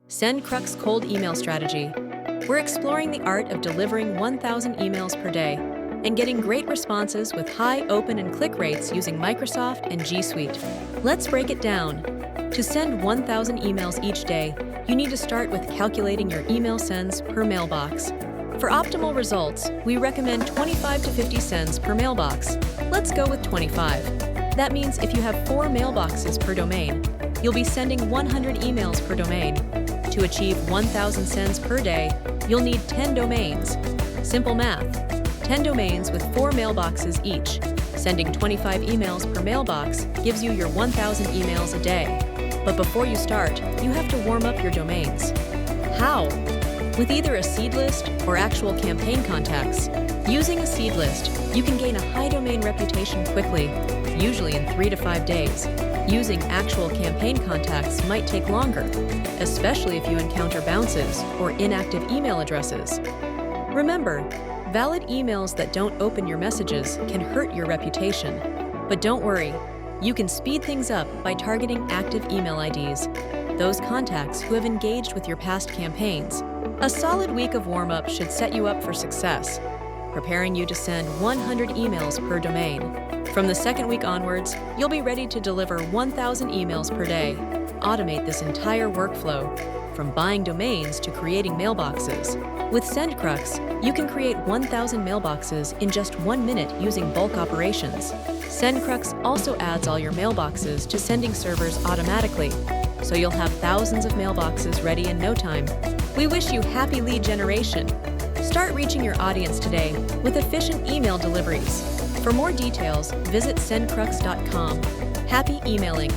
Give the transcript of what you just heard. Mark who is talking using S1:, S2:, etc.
S1: Sendcrux cold email strategy. We're exploring the art of delivering 1,000 emails per day and getting great responses with high open and click rates using Microsoft and G Suite. Let's break it down. To send 1,000 emails each day, you need to start with calculating your email sends per mailbox. For optimal results, we recommend 25 to 50 sends per mailbox. Let's go with 25. That means if you have 4 mailboxes per domain, you'll be sending 100 emails per domain. To achieve 1,000 sends per day, you'll need 10 domains. Simple math. 10 domains with 4 mailboxes each. Sending 25 emails per mailbox gives you your 1,000 emails a day. But before you start, you have to warm up your domains. How? With either a seed list or actual campaign contacts. Using a seed list, you can gain a high domain reputation quickly, usually in 3 to 5 days. Using actual campaign contacts might take longer, especially if you encounter bounces or inactive email addresses. Remember, valid emails that don't open your messages can hurt your reputation. But don't worry, you can speed things up by targeting active email IDs, those contacts who have engaged with your past campaigns. A solid week of warm-up should set you up for success, preparing you to send 100 emails per domain. From the second week onwards, you'll be ready to deliver 1,000 emails per day. Automate this entire workflow, from buying domains to creating mailboxes. With Sendcrux, you can create 1,000 mailboxes in just 1 minute using bulk operations. Sendcrux also adds all your mailboxes to sending servers automatically, so you'll have thousands of mailboxes ready in no time. We wish you happy lead generation. Start reaching your audience today with efficient email deliveries. For more details, visit sendcrux.com. Happy emailing!